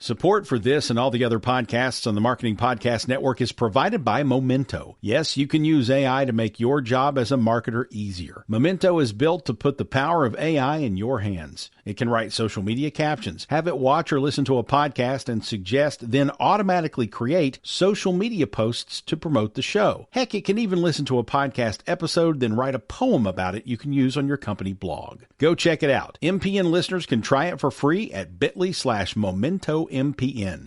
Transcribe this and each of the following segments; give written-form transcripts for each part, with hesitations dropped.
Support for this and all the other podcasts on the Marketing Podcast Network is provided by Momento. Yes, you can use AI to make your job as a marketer easier. Momento is built to put the power of AI in your hands. It can write social media captions, have it watch or listen to a podcast and suggest, then automatically create social media posts to promote the show. Heck, it can even listen to a podcast episode, then write a poem about it you can use on your company blog. Go check it out. MPN listeners can try it for free at bit.ly/MomentoMPN.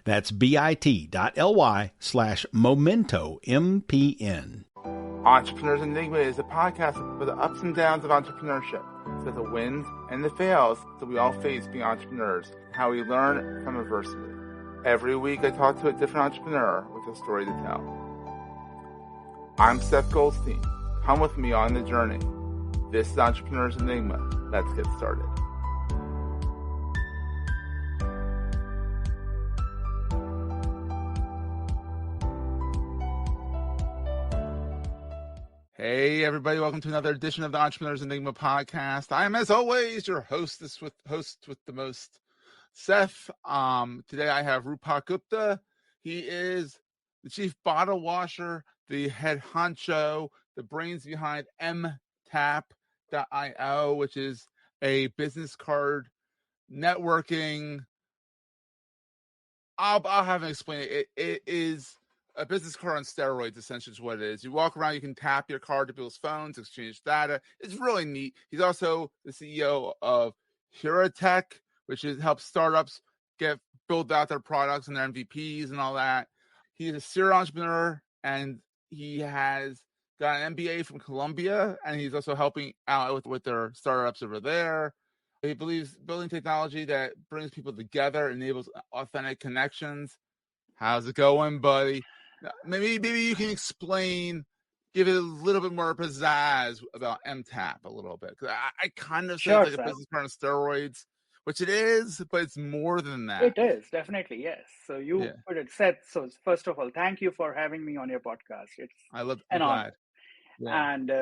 That's bit.ly/MomentoMPN. Entrepreneurs Enigma is a podcast for the ups and downs of entrepreneurship, so the wins and the fails that we all face being entrepreneurs, how we learn from adversity. Every week I talk to a different entrepreneur with a story to tell. I'm Seth Goldstein. Come with me on the journey. This is Entrepreneurs Enigma. Let's get started. Hey everybody, welcome to another edition of the Entrepreneurs Enigma podcast. I am, as always, your host with the most, Seth. Today I have Roopak Gupta. He is the chief bottle washer, the head honcho, the brains behind mtap.io, which is a business card networking. I'll have him explain it. It is a business card on steroids, essentially, is what it is. You walk around, you can tap your card to people's phones, exchange data. It's really neat. He's also the CEO of Tech, which helps startups build out their products and their MVPs and all that. He's a serial entrepreneur, and he has got an MBA from Columbia, and he's also helping out with their startups over there. He believes building technology that brings people together, enables authentic connections. How's it going, buddy? Maybe you can explain, give it a little bit more pizzazz about MTAP a little bit. Because I kind of say it's like a business card on steroids, which it is, but it's more than that. It is, definitely, yes. So you put it, Seth. So first of all, thank you for having me on your podcast. I'm an glad. honor. Yeah. And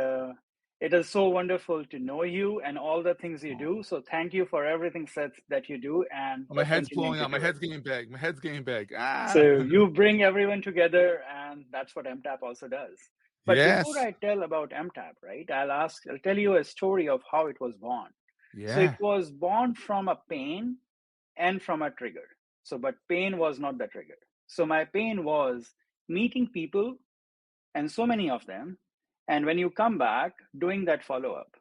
it is so wonderful to know you and all the things you do. So thank you for everything, Seth, that you do. And my head's blowing up. My head's getting big. So you bring everyone together, and that's what MTAP also does. But before I tell about MTAP, right, I'll tell you a story of how it was born. Yeah. So it was born from a pain and from a trigger. But pain was not the trigger. So my pain was meeting people, and so many of them. And when you come back, doing that follow-up,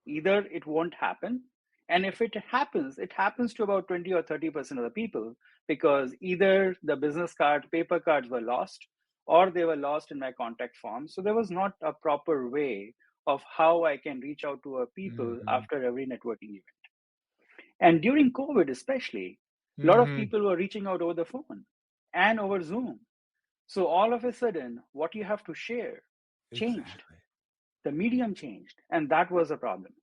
either it won't happen. And if it happens to about 20 or 30% of the people, because either the business card, paper cards were lost, or they were lost in my contact form. So there was not a proper way of how I can reach out to people after every networking event. And during COVID especially, a lot of people were reaching out over the phone and over Zoom. So all of a sudden, what you have to share changed. Exactly. The medium changed, and that was a problem.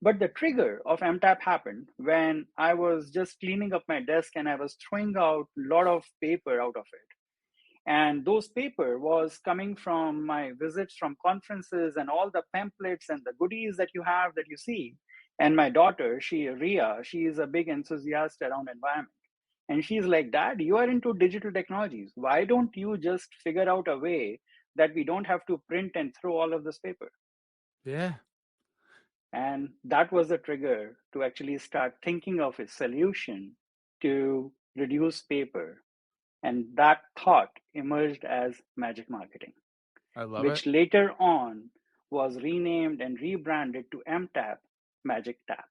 But the trigger of MTAP happened when I was just cleaning up my desk and I was throwing out a lot of paper out of it. And those paper was coming from my visits from conferences and all the pamphlets and the goodies that you have that you see. And my daughter, Ria, she is a big enthusiast around environment. And she's like, Dad, you are into digital technologies. Why don't you just figure out a way that we don't have to print and throw all of this paper? Yeah. And that was the trigger to actually start thinking of a solution to reduce paper. And that thought emerged as Magic Marketing. I love which later on was renamed and rebranded to MTAP Magic Tap.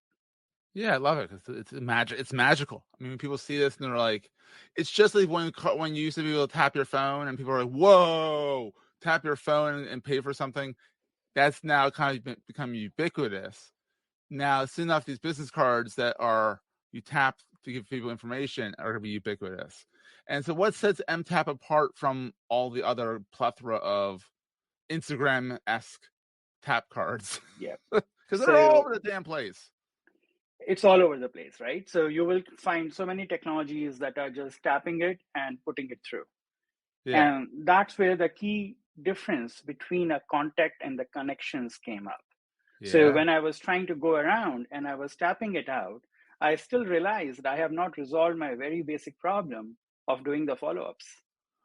Yeah, I love it because it's magical. I mean, when people see this and they're like, it's just like when you used to be able to tap your phone and people are like, whoa, tap your phone and pay for something. That's now kind of become ubiquitous. Now, soon enough, these business cards that you tap to give people information are going to be ubiquitous. And so what sets MTAP apart from all the other plethora of Instagram-esque tap cards? Yeah. Because they're all over the damn place. It's all over the place, right? So you will find so many technologies that are just tapping it and putting it through. Yeah. And that's where the key difference between a contact and the connections came up. Yeah. So when I was trying to go around and I was tapping it out, I still realized I have not resolved my very basic problem of doing the follow-ups,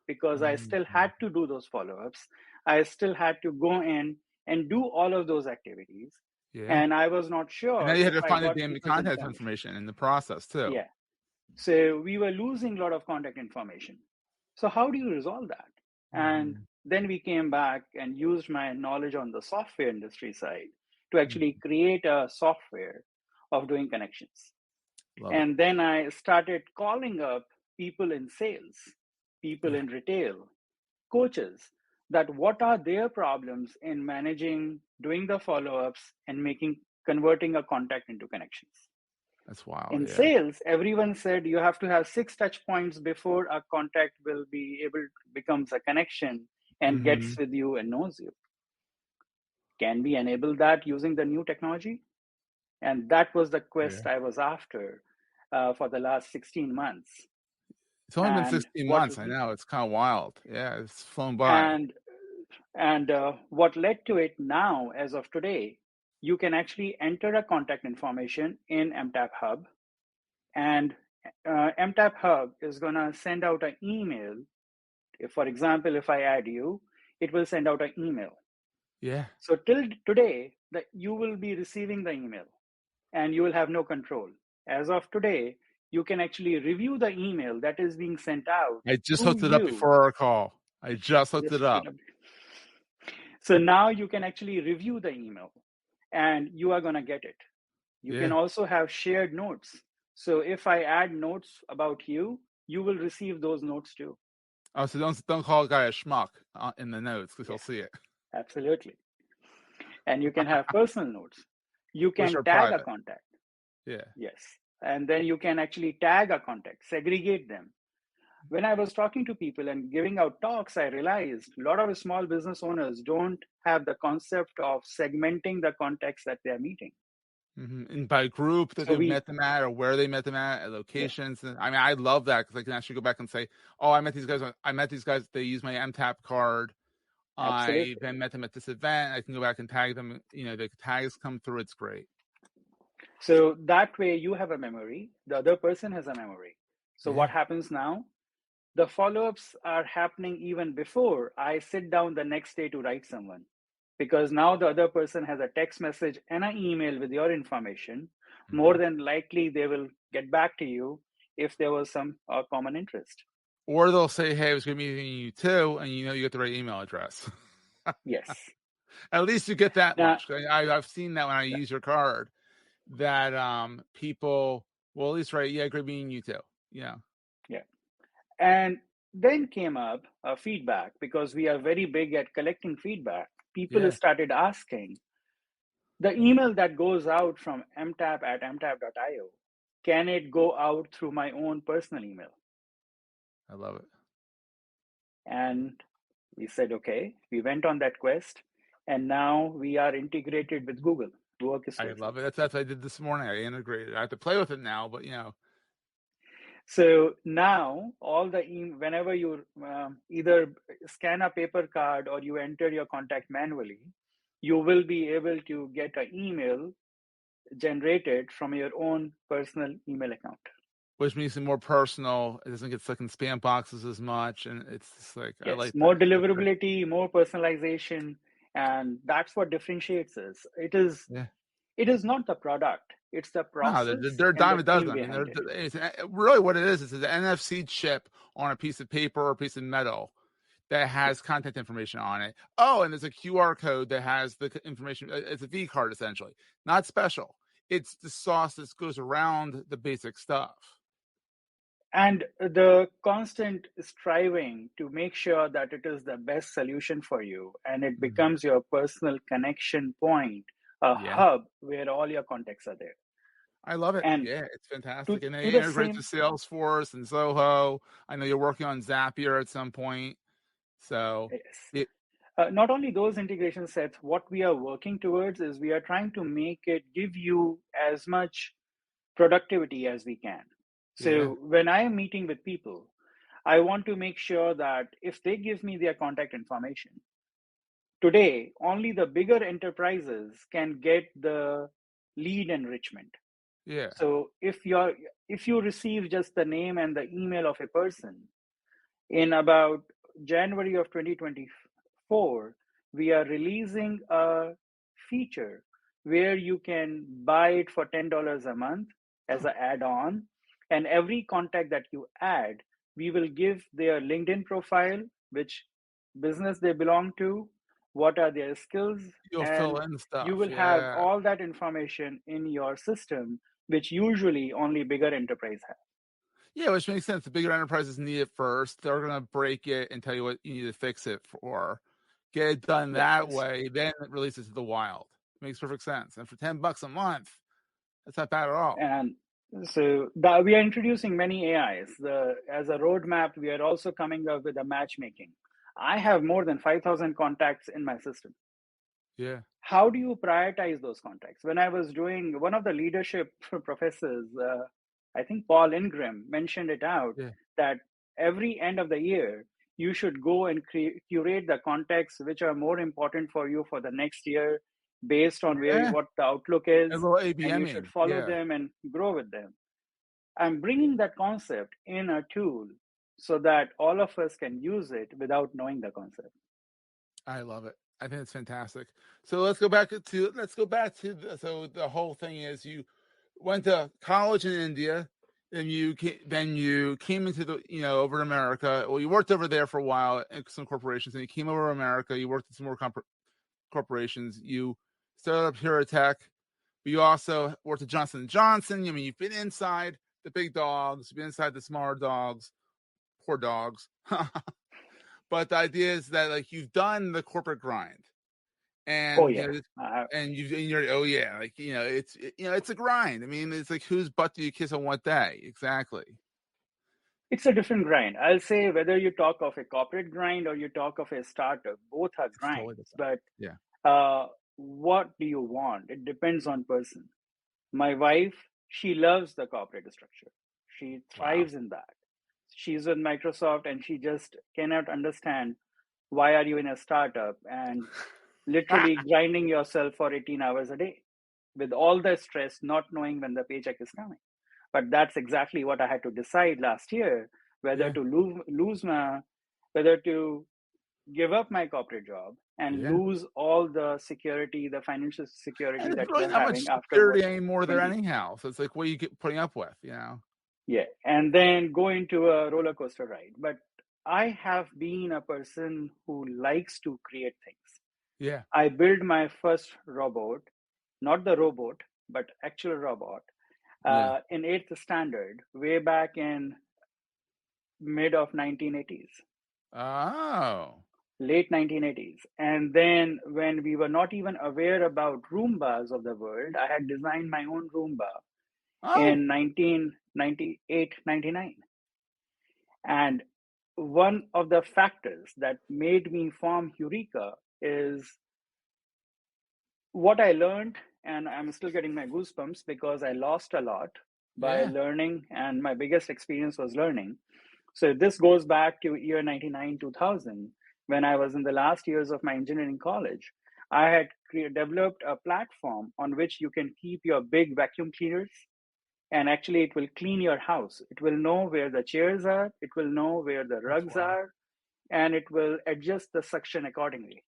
because I still had to do those follow-ups. I still had to go in and do all of those activities. Yeah. And I was not And sure then you had if to I find the got damn people's contact information. information in the process too. Yeah. So we were losing a lot of contact information. So how do you resolve that? And then we came back and used my knowledge on the software industry side to actually create a software of doing connections. Love And then I started calling up people in sales, people in retail, coaches, that what are their problems in managing, doing the follow-ups and converting a contact into connections. That's wild. In Yeah. sales, everyone said you have to have 6 touch points before a contact will be able becomes a connection and gets with you and knows you. Can we enable that using the new technology? And that was the quest I was after for the last 16 months. It's only been And 16 months. I know, it's kind of wild. Yeah, it's flown by. And what led to it now, as of today, you can actually enter a contact information in MTAP Hub, and MTAP Hub is going to send out an email. If, for example, if I add you, it will send out an email. Yeah. So till today, that you will be receiving the email and you will have no control. As of today, you can actually review the email that is being sent out. I just to hooked it up you. before our call. I just hooked it up. So now you can actually review the email and you are going to get it. You can also have shared notes. So if I add notes about you, you will receive those notes too. Oh, so don't call a guy a schmuck in the notes, because he'll see it. Absolutely. And you can have personal notes. You Which can are tag private. a contact. Yeah. Yes. And then you can actually tag a contact, segregate them. When I was talking to people and giving out talks, I realized a lot of small business owners don't have the concept of segmenting the contacts that they're meeting. And by group that So they've met them at, or where they met them at locations. And I mean, I love that, because I can actually go back and say, oh, I met these guys. They use my MTAP card. I then met them at this event. I can go back and tag them. The tags come through. It's great. So that way you have a memory, the other person has a memory. So what happens now? The follow-ups are happening even before I sit down the next day to write someone, because now the other person has a text message and an email with your information. More than likely, they will get back to you if there was some common interest. Or they'll say, hey, I was going to be meeting you too, and you get the right email address. Yes. At least you get that Now, much. I've seen that when I use your card, that people will at least write, yeah, great meeting you too. Yeah. Yeah. And then came up feedback, because we are very big at collecting feedback. People started asking, the email that goes out from mtap@mtap.io, can it go out through my own personal email? I love it. And we said, okay, we went on that quest, and now we are integrated with Google. I love it. That's what I did this morning. I integrated. I have to play with it now, but So now whenever you either scan a paper card or you enter your contact manually, you will be able to get an email generated from your own personal email account. Which means it's more personal. It doesn't get stuck in spam boxes as much, and it's just like, Yes, I like more that. deliverability, more personalization, and that's what differentiates us. It is not the product; it's the process. No, they're a and dime the a dozen. team I mean, behind it. it's really what it is. It's an NFC chip on a piece of paper or a piece of metal that has contact information on it. Oh, and there's a QR code that has the information. It's a V card, essentially. Not special. It's the sauce that goes around the basic stuff. And the constant striving to make sure that it is the best solution for you, and it becomes your personal connection point, a hub where all your contacts are there. I love it. And it's fantastic. And they the integrate to Salesforce and Zoho. I know you're working on Zapier at some point. So yes. Not only those integration sets, what we are working towards is we are trying to make it give you as much productivity as we can. So when I am meeting with people, I want to make sure that if they give me their contact information, today, only the bigger enterprises can get the lead enrichment. Yeah. So if you receive just the name and the email of a person, in about January of 2024, we are releasing a feature where you can buy it for $10 a month as an add-on, and every contact that you add, we will give their LinkedIn profile, which business they belong to, what are their skills, You'll and fill in you stuff. will have Yeah. all that information in your system, which usually only bigger enterprise have. Yeah, which makes sense. The bigger enterprises need it first. They're going to break it and tell you what you need to fix it for. Get it done that Yes. way, then release it to the wild. Makes perfect sense. And for $10 a month, that's not bad at all. And so we are introducing many AIs. As a roadmap, we are also coming up with a matchmaking. I have more than 5,000 contacts in my system. Yeah. How do you prioritize those contacts? When I was doing one of the leadership professors, I think Paul Ingram mentioned it out, Yeah. that every end of the year, you should go and curate the contacts which are more important for you for the next year based on Yeah. what the outlook A is, little and you should ABMing. follow Yeah. them and grow with them. I'm bringing that concept in a tool so that all of us can use it without knowing the concept. I love it. I think it's fantastic. So let's go back to so the whole thing is you went to college in India, then you came into the over to America. Well, you worked over there for a while at some corporations, and you came over to America. You worked at some more corporations. You started up here at Tech, but you also worked at Johnson & Johnson. I mean, you've been inside the big dogs, you've been inside the smaller dogs, poor dogs. But the idea is that like you've done the corporate grind, Oh and yeah, you're it's a grind. I mean, it's like whose butt do you kiss on what day? Exactly. it's a different grind. I'll say whether you talk of a corporate grind or you talk of a startup, both are It's totally grinds. different. But Yeah. what do you want? It depends on person. My wife, she loves the corporate structure. She Wow. thrives in that. She's with Microsoft and she just cannot understand why are you in a startup and literally grinding yourself for 18 hours a day with all the stress, not knowing when the paycheck is coming. But that's exactly what I had to decide last year, whether Yeah. to whether to give up my corporate job and Yeah. lose all the security, the financial And security it's that really you're not much having after security working anymore there 20. anyhow. So it's like what are you putting up with, Yeah. And then go into a roller coaster ride. But I have been a person who likes to create things. Yeah. I built my first robot, not the robot, but actual robot, Yeah. in 8th standard, way back in mid of 1980s, Oh. late 1980s. And then when we were not even aware about Roombas of the world, I had designed my own Roomba Oh. in 1998, 99. And one of the factors that made me form Eureka is what I learned, and I'm still getting my goosebumps because I lost a lot by Yeah. learning, and my biggest experience was learning. So this goes back to year 99, 2000, when I was in the last years of my engineering college. I had developed a platform on which you can keep your big vacuum cleaners, and actually it will clean your house. It will know where the chairs are, it will know where the That's rugs wild. are, and it will adjust the suction accordingly.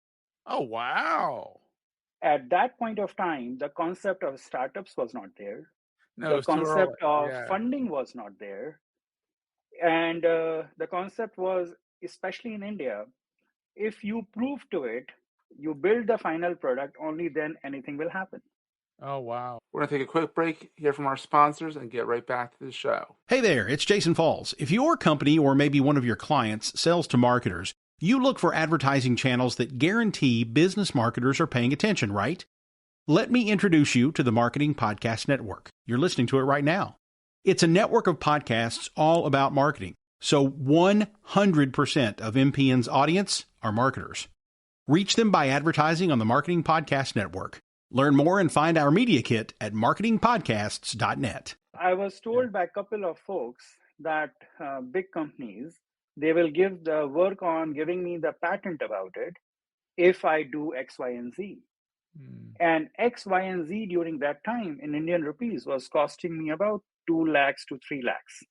Oh wow. At that point of time, the concept of startups was not there. No, The it's too early. concept of Yeah. funding was not there. And the concept was, especially in India, if you prove to it, you build the final product, only then anything will happen. Oh wow. We're gonna take a quick break, hear from our sponsors, and get right back to the show. Hey there, it's Jason Falls. If your company or maybe one of your clients sells to marketers, you look for advertising channels that guarantee business marketers are paying attention, right? Let me introduce you to the Marketing Podcast Network. You're listening to it right now. It's a network of podcasts all about marketing. So 100% of MPN's audience are marketers. Reach them by advertising on the Marketing Podcast Network. Learn more and find our media kit at marketingpodcasts.net. I was told by a couple of folks that big companies, they will give the work on giving me the patent about it if I do X, Y, and Z. And X, Y, and Z during that time in Indian rupees was costing me about 2 lakhs to 3 lakhs.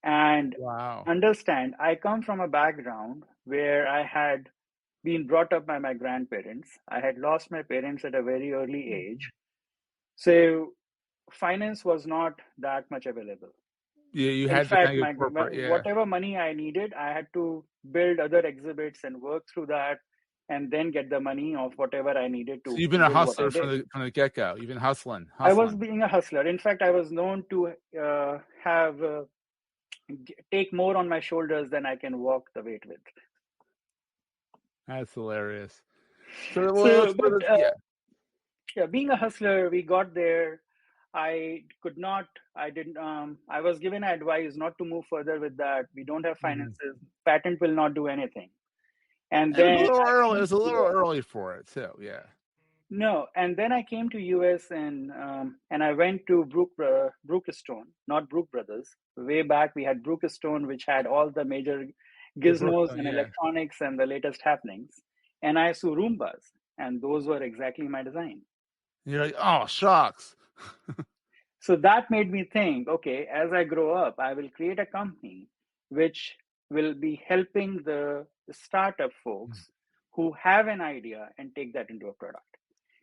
And Wow. understand, I come from a background where I had been brought up by my grandparents. I had lost my parents at a very early age. So finance was not that much available. Yeah, you In had to fact, kind of get corporate. Yeah. whatever money I needed, I had to build other exhibits and work through that, and then get the money of whatever I needed So to you've been a build what I hustler did. from the get go. You've been hustling. I was being a hustler. In fact, I was known to have take more on my shoulders than I can walk the weight with. That's hilarious. So, So, but yeah. yeah, being a hustler, we got there. I could not, I didn't, I was given advice not to move further with that. We don't have finances. Patent will not do anything. And It was then a little I early. It came was to a little US. early for it too. Yeah. No, and then I came to US and I went to Brookstone, not Brook Brothers. Way back, we had Brookstone, which had all the major Yeah, gizmos and yeah. electronics and the latest happenings. And I saw Roombas, and those were exactly my design. And you're like, oh shucks. So that made me think, okay, as I grow up, I will create a company which will be helping the startup folks who have an idea and take that into a product.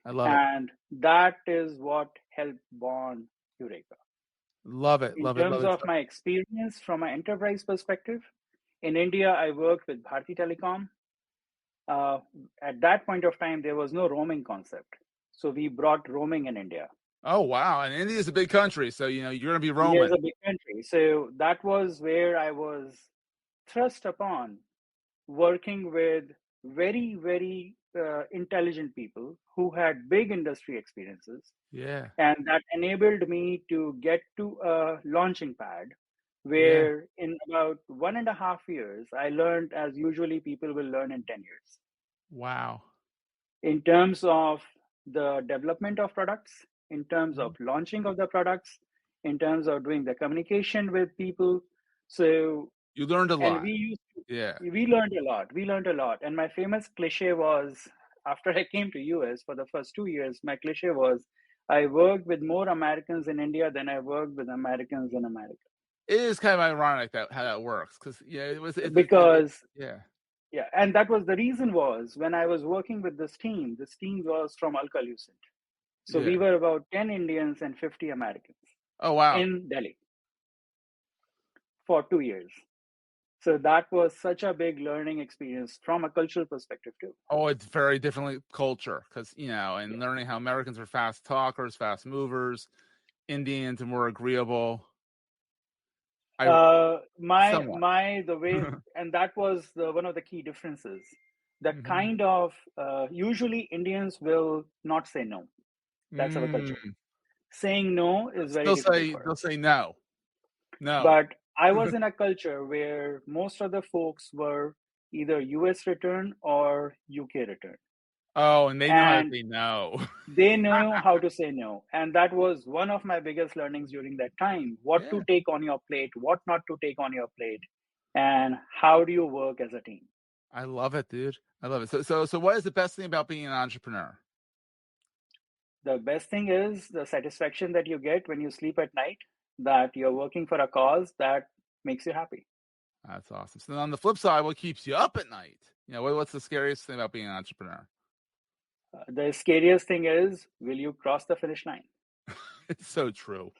I love it. And that is what helped born Eureka. Love it. In Love it. terms Love it. of my experience from an enterprise perspective, in India, I worked with Bharti Telecom. At that point of time, there was no roaming concept. So we brought roaming in India. Oh wow! And India is a big country, so you know you're going to be India roaming. is a big country. So that was where I was thrust upon working with very, very intelligent people who had big industry experiences. Yeah. And that enabled me to get to a launching pad where in about 1.5 years, I learned as usually people will learn in 10 years. Wow. In terms of the development of products, in terms of launching of the products, in terms of doing the communication with people. So you learned a lot. We learned a lot. We learned a lot. And my famous cliche was, after I came to US for the first 2 years, my cliche was, I worked with more Americans in India than I worked with Americans in America. It is kind of ironic that how that works, because yeah, and that was the reason was when I was working with this team was from Alcalucent. So we were about 10 Indians and 50 Americans. Oh wow. In Delhi for 2 years. So that was such a big learning experience from a cultural perspective too. Oh, it's very different culture, because and learning how Americans are fast talkers, fast movers, Indians are more agreeable. The way and that was one of the key differences. That kind of usually Indians will not say no. That's our culture. Saying no is very difficult. They'll say no. But I was in a culture where most of the folks were either US return or UK return. Oh, and they know how to say no. They know how to say no. And that was one of my biggest learnings during that time. What to take on your plate, what not to take on your plate, and how do you work as a team. I love it, dude. I love it. So what is the best thing about being an entrepreneur? The best thing is the satisfaction that you get when you sleep at night, that you're working for a cause that makes you happy. That's awesome. So then on the flip side, what keeps you up at night? What's the scariest thing about being an entrepreneur? The scariest thing is, will you cross the finish line? It's so true.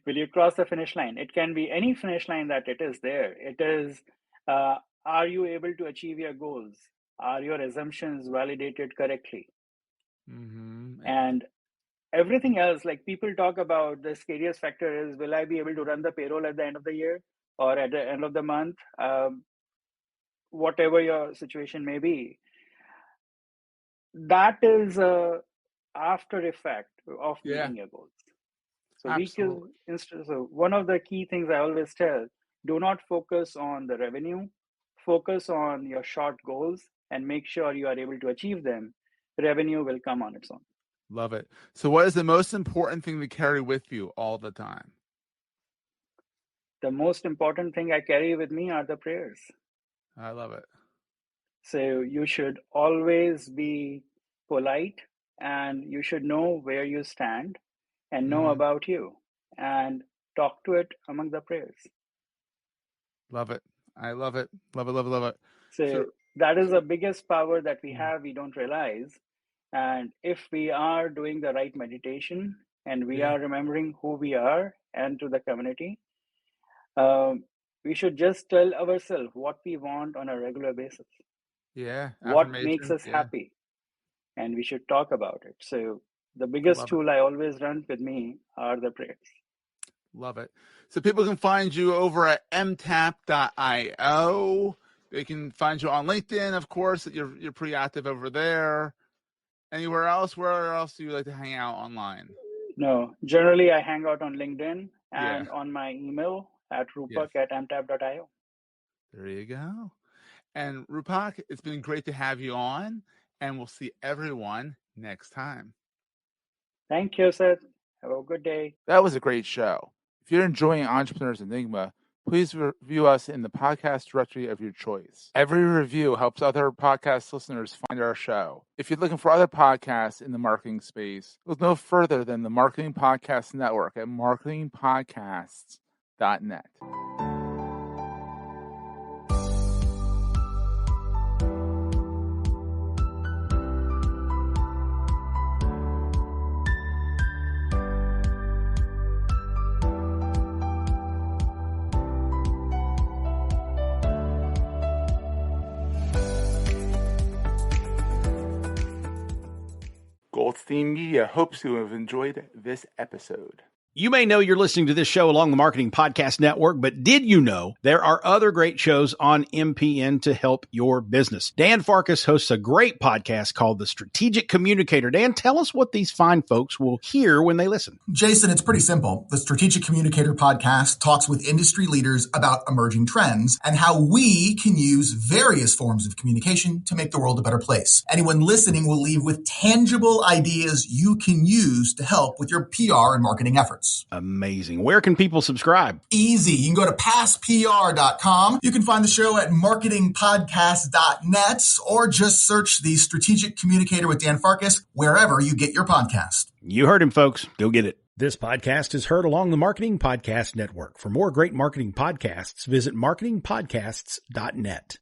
Will you cross the finish line? It can be any finish line that it is there. It is, are you able to achieve your goals? Are your assumptions validated correctly? And everything else, like people talk about, the scariest factor is, will I be able to run the payroll at the end of the year or at the end of the month? Whatever your situation may be. That is a after effect of meeting your goals. So one of the key things I always tell, do not focus on the revenue, focus on your short goals and make sure you are able to achieve them. Revenue will come on its own. Love it. So what is the most important thing to carry with you all the time? The most important thing I carry with me are the prayers. I love it. So you should always be polite, and you should know where you stand and know Mhm. about you and talk to it among the prayers. Love it. I love it. Love it. Love it. Love it. So that is So the biggest power that we mm, have, we don't realize. And if we are doing the right meditation and we yeah, are remembering who we are and to the community, um, we should just tell ourselves what we want on a regular basis, yeah. what makes Affirmations. us Yeah, happy, and we should talk about it. So the biggest love it. tool I always run with me are the prayers. Love it. So people can find you over at mtap.io. They can find you on LinkedIn, of course. You're pretty active over there. Anywhere else? Where else do you like to hang out online? No, generally I hang out on LinkedIn Yeah. and on my email at Yes. roopak@mtap.io. There you go. And Roopak, it's been great to have you on, and we'll see everyone next time. Thank you, Seth. Have a good day. That was a great show. If you're enjoying Entrepreneurs Enigma, please review us in the podcast directory of your choice. Every review helps other podcast listeners find our show. If you're looking for other podcasts in the marketing space, look no further than the Marketing Podcast Network at marketingpodcasts.net. Goldstein Media hopes you have enjoyed this episode. You may know you're listening to this show along the Marketing Podcast Network, but did you know there are other great shows on MPN to help your business? Dan Farkas hosts a great podcast called The Strategic Communicator. Dan, tell us what these fine folks will hear when they listen. Jason, it's pretty simple. The Strategic Communicator podcast talks with industry leaders about emerging trends and how we can use various forms of communication to make the world a better place. Anyone listening will leave with tangible ideas you can use to help with your PR and marketing efforts. Amazing. Where can people subscribe? Easy. You can go to passpr.com. You can find the show at marketingpodcast.net or just search The Strategic Communicator with Dan Farkas wherever you get your podcast. You heard him, folks. Go get it. This podcast is heard along the Marketing Podcast Network. For more great marketing podcasts, visit marketingpodcasts.net.